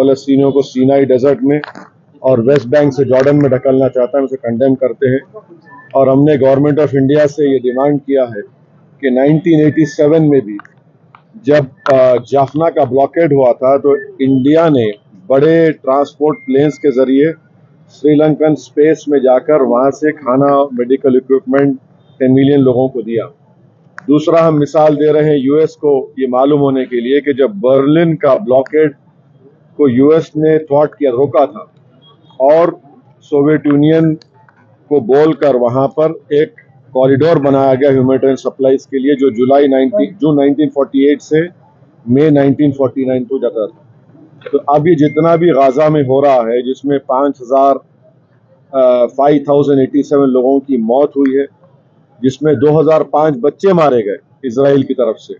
फ़लस्तीनियों को Sinai desert में और वेस्ट बैंक से जॉर्डन में ढकलना चाहता है, उसे कंडेम करते हैं। और हमने गवर्नमेंट ऑफ इंडिया से ये डिमांड किया है कि 1987 में भी जब जाफना का ब्लॉकेड हुआ था तो इंडिया ने बड़े ट्रांसपोर्ट प्लेन्स के ज़रिए श्रीलंकन स्पेस में जाकर वहाँ से खाना, मेडिकल इक्विपमेंट 10 मिलियन लोगों को दिया। दूसरा, हम मिसाल दे रहे हैं यूएस को ये मालूम होने के लिए कि जब बर्लिन का ब्लॉकेड को यूएस ने थ्वाट किया, रोका था, और सोवियत यूनियन को बोलकर वहाँ पर एक कॉरिडोर बनाया गया ह्यूमैनिटेरियन सप्लाईज के लिए, जो जून 1948 से मई 1949 को जाता था। तो अब ये जितना भी गाजा में हो रहा है, जिसमें 5,087 लोगों की मौत हुई है, जिसमें 2005 बच्चे मारे गए इजराइल की तरफ से,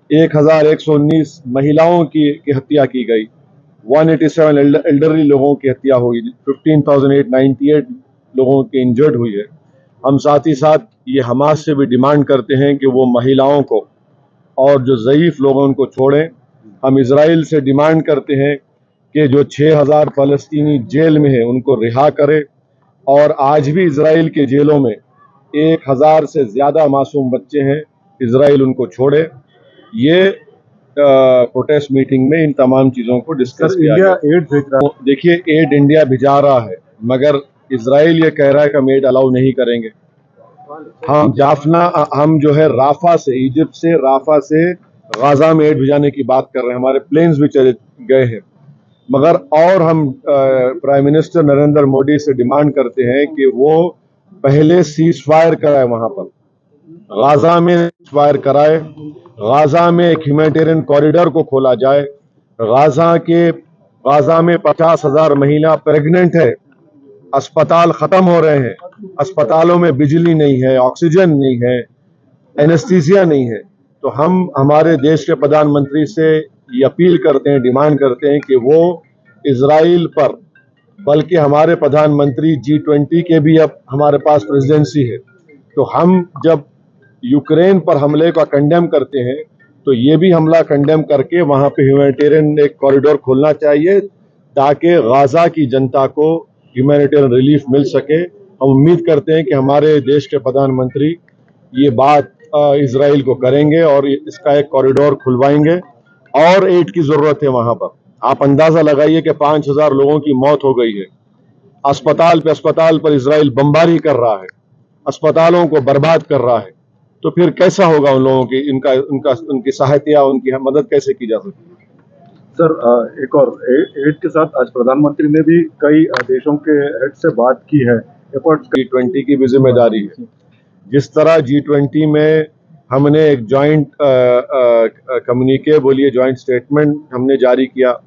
1,119 महिलाओं की हत्या की गई, 187 एल्डरली लोगों की हत्या हुई, 15,898 लोगों की इंजर्ड हुई है। हम साथ ही साथ ये हमास से भी डिमांड करते हैं कि वो महिलाओं को और जो ज़ईफ़ लोग हैं उनको छोड़ें। हम इजराइल से डिमांड करते हैं कि जो 6,000 फ़लस्तीनी जेल में हैं उनको रिहा करें, और आज भी इजराइल के जेलों में 1,000 से ज़्यादा मासूम बच्चे हैं, इजराइल उनको छोड़े। ये प्रोटेस्ट मीटिंग में इन तमाम चीज़ों को डिस्कस किया गया। एड भेज रहा है। देखिए, एड इंडिया भिजा रहा है, मगर इजराइल ये कह रहा है कि हम एड अलाउ नहीं करेंगे। हाँ, जाफना, हम जो है राफा से, इजिप्ट से राफा से गाजा में एड भिजाने की बात कर रहे हैं, हमारे प्लेन्स भी चले गए हैं, मगर और हम प्राइम मिनिस्टर नरेंद्र मोदी से डिमांड करते हैं कि वो पहले सीज फायर कराए, वहां पर गाजा में फायर कराए, गाजा में एक ह्यूमैनिटेरियन कॉरिडोर को खोला जाए। गाजा में 50,000 महिला प्रेग्नेंट है, अस्पताल खत्म हो रहे हैं, अस्पतालों में बिजली नहीं है, ऑक्सीजन नहीं है, एनेस्थीसिया नहीं है। तो हम हमारे देश के प्रधानमंत्री से ये अपील करते हैं, डिमांड करते हैं कि वो इजराइल पर, बल्कि हमारे प्रधानमंत्री G20 के भी अब हमारे पास प्रेसिडेंसी है, तो हम जब यूक्रेन पर हमले का कंडेम करते हैं तो ये भी हमला कंडेम करके वहां पे ह्यूमैनिटेरियन एक कॉरिडोर खोलना चाहिए, ताकि गाजा की जनता को ह्यूमैनिटेरियन रिलीफ मिल सके। हम उम्मीद करते हैं कि हमारे देश के प्रधानमंत्री ये बात इजराइल को करेंगे और इसका एक कॉरिडोर खुलवाएंगे, और एड की जरूरत है वहां पर। आप अंदाजा लगाइए कि 5,000 लोगों की मौत हो गई है, अस्पताल पर इजराइल बमबारी कर रहा है, अस्पतालों को बर्बाद कर रहा है, तो फिर कैसा होगा उन लोगों की, उनकी सहायता, उनकी मदद कैसे की जा सकती है। सर, एक और एड के साथ आज प्रधानमंत्री ने भी कई देशों के हेड से बात की है। G20 की भी जिम्मेदारी है। जिस तरह G20 में हमने एक जॉइंट कम्युनिके, बोलिए जॉइंट स्टेटमेंट हमने जारी किया,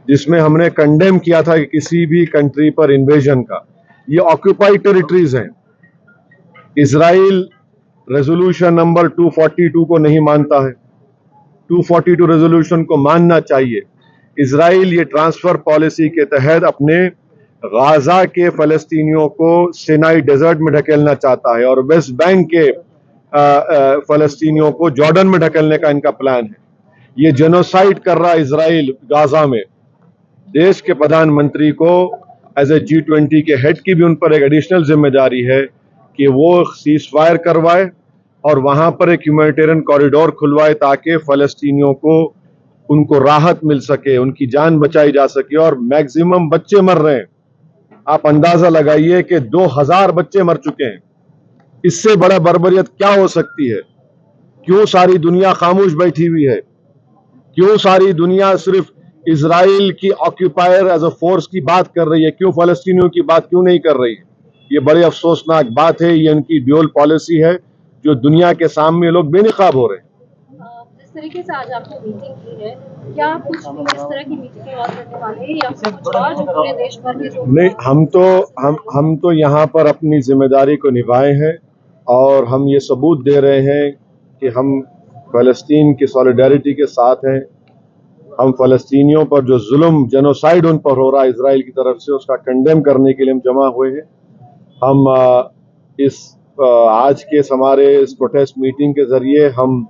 जिसमें हमने कंडेम किया था कि किसी भी कंट्री पर इन्वेजन का, ये ऑक्यूपाइड टेरिटरीज हैं। इजराइल रेजोल्यूशन नंबर 242 को नहीं मानता है, 242 रेजोल्यूशन को मानना चाहिए। इजराइल ये ट्रांसफर पॉलिसी के तहत अपने गाजा के फलस्तीनियों को सिनाई डेजर्ट में ढकेलना चाहता है, और वेस्ट बैंक के फलस्तीनियों को जॉर्डन में ढकेलने का इनका प्लान है। ये जेनोसाइड कर रहा है इजराइल गाजा में। देश के प्रधानमंत्री को एज ए G20 के हेड की भी उन पर एक एडिशनल जिम्मेदारी है कि वो सीज फायर करवाए और वहां पर एक ह्यूमैनिटेरियन कॉरिडोर खुलवाए, ताकि फलस्तीनियों को उनको राहत मिल सके, उनकी जान बचाई जा सके। और मैक्सिमम बच्चे मर रहे हैं, आप अंदाजा लगाइए कि 2,000 बच्चे मर चुके हैं। इससे बड़ा बर्बरियत क्या हो सकती है? क्यों सारी दुनिया खामोश बैठी हुई है? क्यों सारी दुनिया सिर्फ इजराइल की ऑक्यूपायर एज अ फोर्स की बात कर रही है? क्यों फलस्तीनियों की बात क्यों नहीं कर रही है? ये बड़ी अफसोसनाक बात है। ये उनकी ड्यूअल पॉलिसी है जो दुनिया के सामने लोग बेनकाब हो रहे हैं। जिस तरीके से आज आपने मीटिंग की है, क्या कुछ इस तरह की मीटिंग और करने वाले हैं या फिर कुछ और जो पूरे देश भर में जो? नहीं, हम तो यहाँ पर अपनी जिम्मेदारी को निभाए हैं, और हम ये सबूत दे रहे हैं कि हम फ़लस्तीन की सॉलिडारिटी के साथ हैं। हम फ़लस्तीनियों पर जो जुल्म, जेनोसाइड उन पर हो रहा है इजराइल की तरफ से, उसका कंडेम करने के लिए हम जमा हुए हैं। हम आज के हमारे इस प्रोटेस्ट मीटिंग के जरिए हम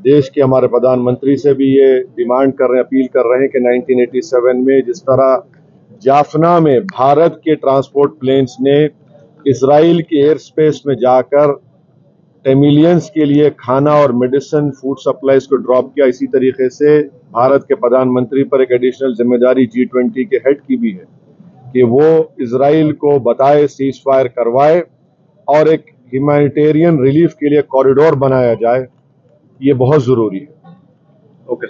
देश के हमारे प्रधानमंत्री से भी ये डिमांड कर रहे हैं, अपील कर रहे हैं कि 1987 में जिस तरह जाफना में भारत के ट्रांसपोर्ट प्लेन्स ने इजराइल के एयर स्पेस में जाकर टेमिलियंस के लिए खाना और मेडिसिन फूड सप्लाईज को ड्रॉप किया, इसी तरीके से भारत के प्रधानमंत्री पर एक एडिशनल जिम्मेदारी G20 के हेड की भी है कि वो इजराइल को बताए, सीज फायर करवाए और एक ह्यूमैनिटेरियन रिलीफ के लिए कॉरिडोर बनाया जाए। ये बहुत जरूरी है। ओके।